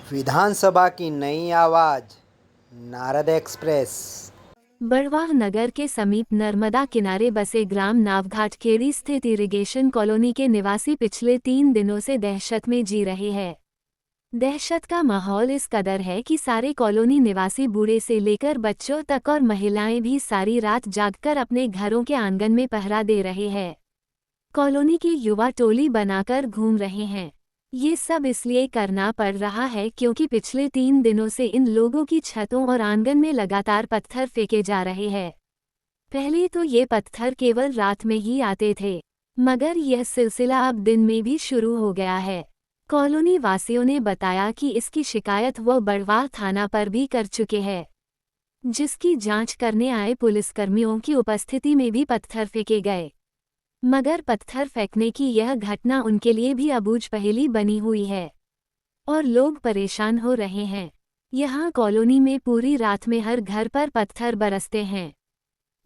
विधानसभा की नई आवाज, नारद एक्सप्रेस। बड़वाह नगर के समीप नर्मदा किनारे बसे ग्राम नावघाट खेड़ी स्थित इरिगेशन कॉलोनी के निवासी पिछले 3 दिनों से दहशत में जी रहे हैं। दहशत का माहौल इस कदर है कि सारे कॉलोनी निवासी बूढ़े से लेकर बच्चों तक और महिलाएं भी सारी रात जागकर अपने घरों के आंगन में पहरा दे रहे हैं। कॉलोनी की युवा टोली बनाकर घूम रहे हैं। ये सब इसलिए करना पड़ रहा है क्योंकि पिछले 3 दिनों से इन लोगों की छतों और आंगन में लगातार पत्थर फेंके जा रहे हैं। पहले तो ये पत्थर केवल रात में ही आते थे, मगर यह सिलसिला अब दिन में भी शुरू हो गया है। कॉलोनी वासियों ने बताया कि इसकी शिकायत वो बड़वाह थाना पर भी कर चुके हैं, जिसकी जांच करने आए पुलिसकर्मियों की उपस्थिति में भी पत्थर फेंके गए, मगर पत्थर फेंकने की यह घटना उनके लिए भी अबूझ पहेली बनी हुई है और लोग परेशान हो रहे हैं। यहाँ कॉलोनी में पूरी रात में हर घर पर पत्थर बरसते हैं,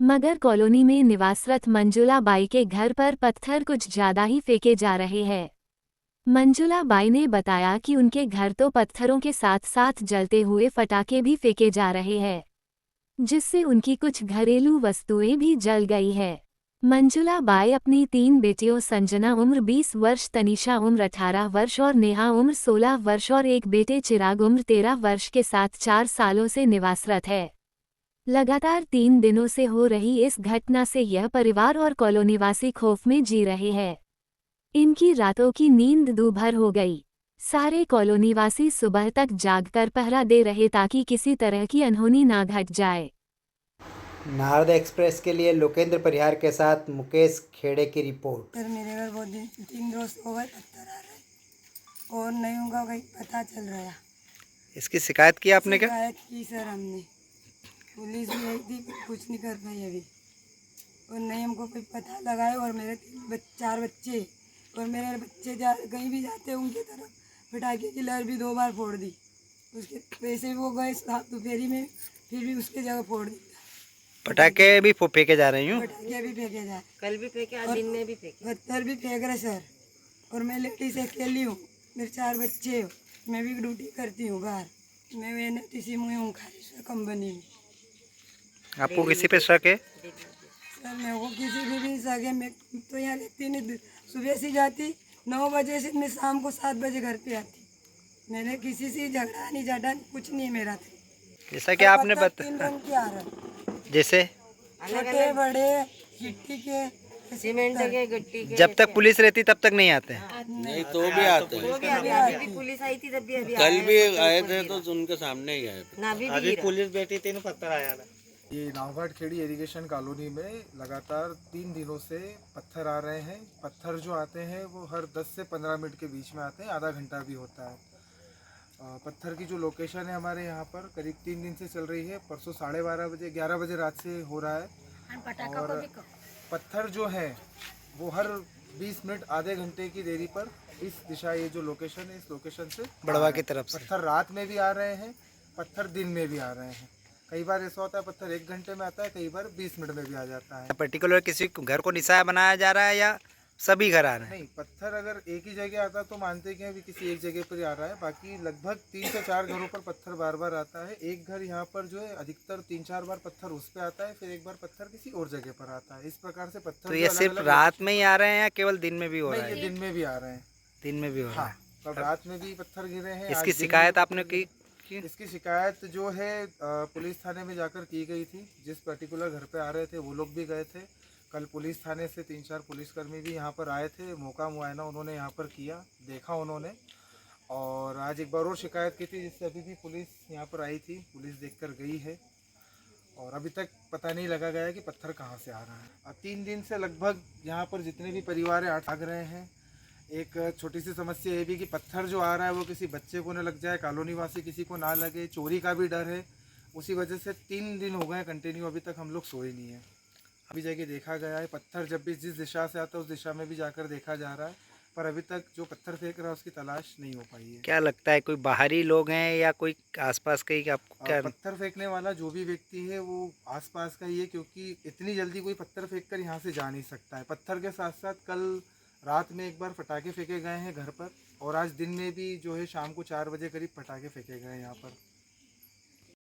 मगर कॉलोनी में निवासरत मंजुला बाई के घर पर पत्थर कुछ ज्यादा ही फेंके जा रहे हैं। मंजुला बाई ने बताया कि उनके घर तो पत्थरों के साथ साथ जलते हुए पटाखे भी फेंके जा रहे हैं, जिससे उनकी कुछ घरेलू वस्तुएं भी जल गई है। मंजुला बाई अपनी 3 बेटियों संजना उम्र 20 वर्ष, तनीषा उम्र 18 वर्ष और नेहा उम्र 16 वर्ष और एक बेटे चिराग उम्र 13 वर्ष के साथ 4 सालों से निवासरत है। लगातार 3 दिनों से हो रही इस घटना से यह परिवार और कॉलोनीवासी खौफ में जी रहे हैं। इनकी रातों की नींद दूभर हो गई। सारे कॉलोनीवासी सुबह तक जागकर पहरा दे रहे ताकि किसी तरह की अनहोनी ना घट जाए। नारद एक्सप्रेस के लिए लोकेंद्र परिहार के साथ मुकेश खेड़े की रिपोर्ट। सर मेरे घर बहुत 3 रोज हो गए पत्थर आ रहे और नहीं होगा कहीं पता चल रहा है। इसकी शिकायत की आपने क्या? शिकायत की सर हमने, पुलिस भी आई थी, कुछ नहीं कर पाई अभी और नहीं हमको कोई पता लगाए। और मेरे 4 बच्चे और मेरे बच्चे कहीं भी जाते उनकी तरफ पटाखे की लहर भी 2 बार फोड़ दी। उसके वैसे भी वो गए साफ दोपहरी में, फिर भी उसके जगह फोड़ दी। पटाखे भी फेंके जा रही हूँ। पटाखे भी फेंके जाए, कल भी फेंके आज दिन में भी फेंके, पत्थर भी फेंक रहे सर। और मैं लेडीज अकेली हूँ, मेरे 4 बच्चे हो, मैं भी ड्यूटी करती हूँ बाहर। मैं NTC में हूँ खाली कंपनी में। आपको किसी पे शक है? सर मैं वो किसी भी शक है। मैं तो यहाँ रहती नहीं, सुबह से जाती 9 बजे से मैं शाम को 7 बजे घर पे आती। मैंने किसी से झगड़ा नहीं, कुछ नहीं मेरा था। जैसा कि आपने 3 रंग के आ रहे, जैसे छोटे बड़े, गिट्टी के, सीमेंट के, गट्टी के। जब तक पुलिस रहती तब तक नहीं आते हैं। नहीं तो भी आते हैं। अभी भी पुलिस आई थी तब भी, अभी कल भी आए थे तो उनके सामने ही आए थे। ना अभी पुलिस बैठी थी ना, पत्थर आया था। ये नावघाट खेड़ी इरिगेशन कॉलोनी में लगातार 3 दिनों से पत्थर आ रहे हैं। पत्थर जो आते हैं वो हर 10 से 15 मिनट के बीच में आते हैं, आधा घंटा भी होता है। पत्थर की जो लोकेशन है हमारे यहाँ पर करीब 3 दिन से चल रही है। परसों 12:30 बजे 11 बजे रात से हो रहा है। और पत्थर जो है वो हर 20 मिनट आधे घंटे की देरी पर इस दिशा, ये जो लोकेशन है इस लोकेशन से बड़वा की तरफ से पत्थर रात में भी आ रहे हैं, पत्थर दिन में भी आ रहे हैं। कई बार ऐसा होता है पत्थर 1 घंटे में आता है, कई बार 20 मिनट में भी आ जाता है। पर्टिकुलर किसी घर को निशाना बनाया जा रहा है या सभी घर आ रहे हैं? नहीं, पत्थर अगर एक ही जगह आता तो मानते कि अभी किसी एक जगह पर ही आ रहा है। बाकी लगभग 3 से 4 घरों पर पत्थर बार बार आता है। एक घर यहाँ पर जो है अधिकतर 3-4 बार पत्थर उस पे आता है, फिर एक बार पत्थर किसी और जगह पर आता है। इस प्रकार से पत्थर तो ये सिर्फ रात में ही आ रहे हैं या केवल दिन में भी हो रहा है? दिन में भी आ रहे हैं। दिन में भी हो रहा है। कल रात में भी पत्थर गिरे हैं। इसकी आज दिन शिकायत में आपने की? इसकी शिकायत जो है पुलिस थाने में जाकर की गई थी। जिस पर्टिकुलर घर पे आ रहे थे वो लोग भी गए थे। कल पुलिस थाने से 3-4 पुलिसकर्मी भी यहाँ पर आए थे। मौका मुआयना उन्होंने यहाँ पर किया, देखा उन्होंने। और आज एक बार और शिकायत की थी, जिससे अभी भी पुलिस यहाँ पर आई थी, पुलिस देखकर गई है। और अभी तक पता नहीं लगा गया कि पत्थर कहाँ से आ रहा है। अब 3 दिन से लगभग यहाँ पर जितने भी परिवार हैं भाग रहे हैं। एक छोटी सी समस्या ये भी कि पत्थर जो आ रहा है वो किसी बच्चे को न लग जाए, कॉलोनी वासी किसी को ना लगे, चोरी का भी डर है। उसी वजह से 3 दिन हो गए कंटिन्यू, अभी तक हम लोग सोए नहीं हैं। अभी जगह देखा गया है पत्थर जब भी जिस दिशा से आता है उस दिशा में भी जाकर देखा जा रहा है, पर अभी तक जो पत्थर फेंक रहा है उसकी तलाश नहीं हो पाई है। क्या लगता है कोई बाहरी लोग हैं या कोई आसपास के ही? आपको क्या पत्थर फेंकने वाला जो भी व्यक्ति है वो आसपास का ही है, क्योंकि इतनी जल्दी कोई पत्थर फेंक कर यहाँ से जा नहीं सकता है। पत्थर के साथ साथ कल रात में एक बार पटाखे फेंके गए हैं घर पर, और आज दिन में भी जो है शाम को 4 बजे करीब पटाखे फेंके गए यहाँ पर।